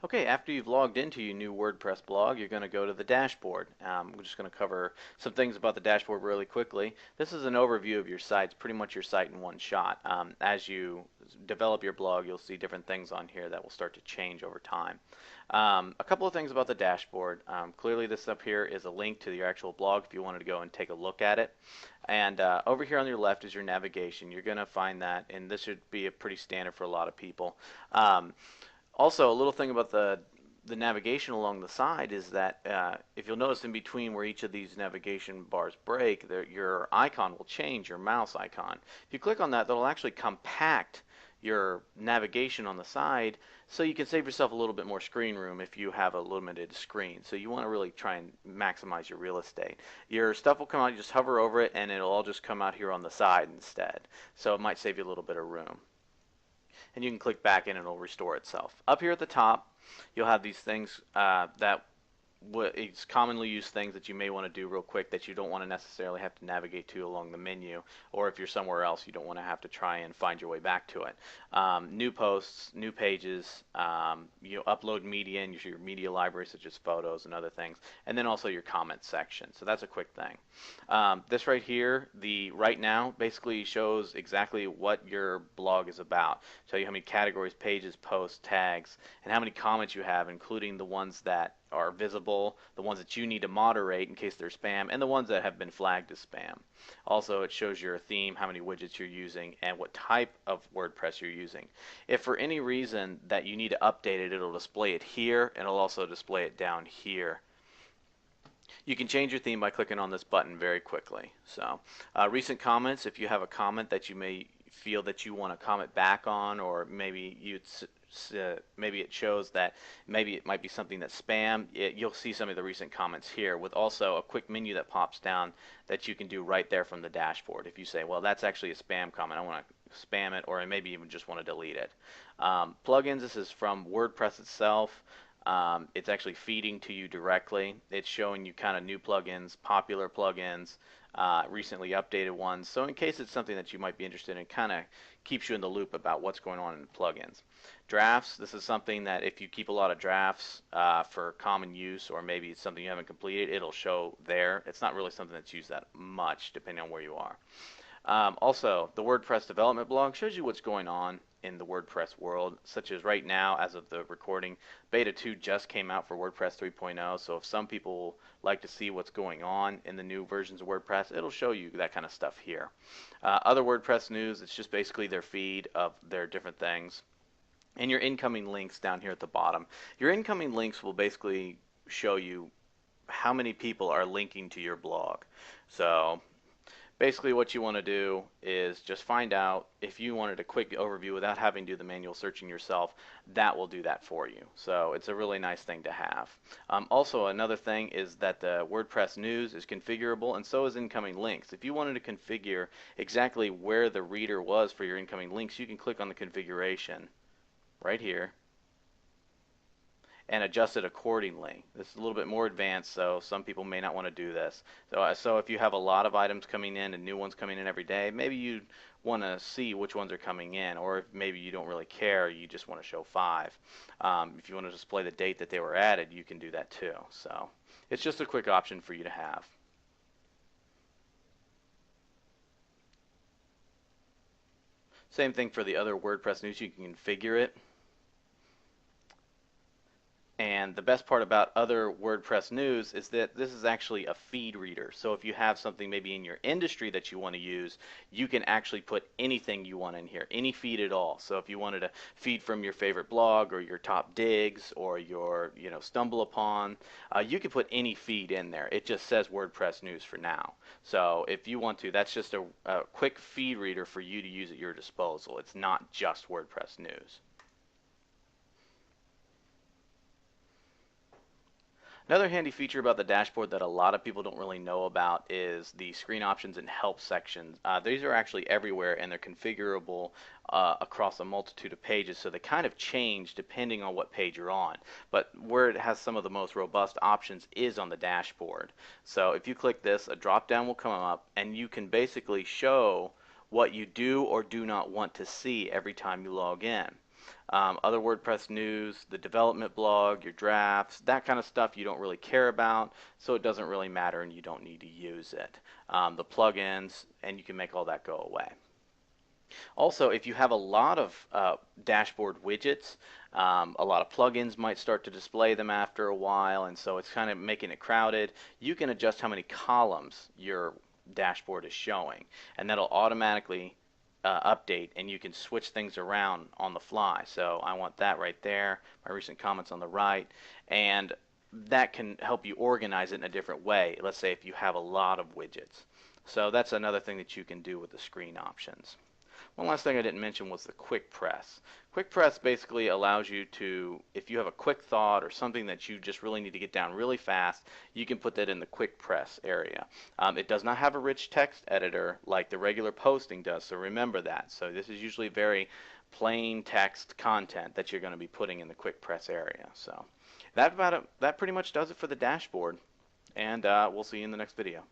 Okay, after you've logged into your new WordPress blog, you're going to go to the dashboard. We're just going to cover some things about the dashboard really quickly. This is an overview of your site. It's pretty much your site in one shot. As you develop your blog, you'll see different things on here that will start to change over time. A couple of things about the dashboard. Clearly this up here is a link to your actual blog if you wanted to go and take a look at it. And over here on your left is your navigation. You're going to find that, and this should be a pretty standard for a lot of people. Also, a little thing about the navigation along the side is that if you'll notice in between where each of these navigation bars break, your icon will change, your mouse icon. If you click on that, that'll actually compact your navigation on the side so you can save yourself a little bit more screen room if you have a limited screen. So you want to really try and maximize your real estate. Your stuff will come out, you just hover over it, and it'll all just come out here on the side instead. So it might save you a little bit of room. And you can click back in and it'll restore itself. Up here at the top, you'll have these things that it's commonly used things that you may want to do real quick that you don't want to necessarily have to navigate to along the menu, or if you're somewhere else you don't want to have to try and find your way back to it. New posts, new pages, you upload media in your media library such as photos and other things, and then also your comments section. So that's a quick thing. This right here, the right now, basically shows exactly what your blog is about. Tell you how many categories, pages, posts, tags, and how many comments you have, including the ones that are visible, the ones that you need to moderate in case they're spam, and the ones that have been flagged as spam. Also, it shows your theme, how many widgets you're using, and what type of WordPress you're using. If for any reason that you need to update it, it'll display it here, and it'll also display it down here. You can change your theme by clicking on this button very quickly. So, recent comments, if you have a comment that you may feel that you want to comment back on, or maybe maybe it shows that maybe it might be something that's spam, you'll see some of the recent comments here with also a quick menu that pops down that you can do right there from the dashboard. If you say, well, that's actually a spam comment, I want to spam it, or maybe even just want to delete it. Plugins, this is from WordPress itself. It's actually feeding to you directly. It's showing you kind of new plugins, popular plugins, recently updated ones. So in case it's something that you might be interested in, kind of keeps you in the loop about what's going on in the plugins. Drafts, this is something that if you keep a lot of drafts for common use, or maybe it's something you haven't completed, it'll show there. It's not really something that's used that much depending on where you are. Also, the WordPress development blog shows you what's going on in the WordPress world, such as right now, as of the recording, Beta 2 just came out for WordPress 3.0, so if some people like to see what's going on in the new versions of WordPress, it'll show you that kind of stuff here. Other WordPress news, it's just basically their feed of their different things. And your incoming links down here at the bottom. Your incoming links will basically show you how many people are linking to your blog. So basically what you want to do is just find out if you wanted a quick overview without having to do the manual searching yourself. That will do that for you. So it's a really nice thing to have. Also, another thing is that the WordPress news is configurable, and so is incoming links. If you wanted to configure exactly where the reader was for your incoming links, you can click on the configuration right here and adjust it accordingly. This is a little bit more advanced, so some people may not want to do this. So if you have a lot of items coming in and new ones coming in every day, maybe you want to see which ones are coming in, or if maybe you don't really care, you just want to show 5. If you want to display the date that they were added, you can do that too. So it's just a quick option for you to have. Same thing for the other WordPress news, you can configure it. And the best part about other WordPress news is that this is actually a feed reader. So if you have something maybe in your industry that you want to use, you can actually put anything you want in here, any feed at all. So if you wanted to feed from your favorite blog or your top digs or your stumble upon, you can put any feed in there. It just says WordPress news for now. So if you want to, that's just a quick feed reader for you to use at your disposal. It's not just WordPress news. Another handy feature about the dashboard that a lot of people don't really know about is the screen options and help sections. These are actually everywhere, and they're configurable across a multitude of pages, so they kind of change depending on what page you're on. But where it has some of the most robust options is on the dashboard. So if you click this, a drop down will come up, and you can basically show what you do or do not want to see every time you log in. Other WordPress news, the development blog, your drafts, that kind of stuff you don't really care about, so it doesn't really matter and you don't need to use it. The plugins, and you can make all that go away. Also, if you have a lot of dashboard widgets, a lot of plugins might start to display them after a while, and so it's kind of making it crowded. You can adjust how many columns your dashboard is showing, and that'll automatically update, and you can switch things around on the fly. So I want that right there, my recent comments on the right, and that can help you organize it in a different way. Let's say if you have a lot of widgets. So that's another thing that you can do with the screen options. One last thing I didn't mention was the quick press. Quick press basically allows you to, if you have a quick thought or something that you just really need to get down really fast, you can put that in the quick press area. It does not have a rich text editor like the regular posting does, so remember that. So this is usually very plain text content that you're going to be putting in the quick press area. So that pretty much does it for the dashboard, and we'll see you in the next video.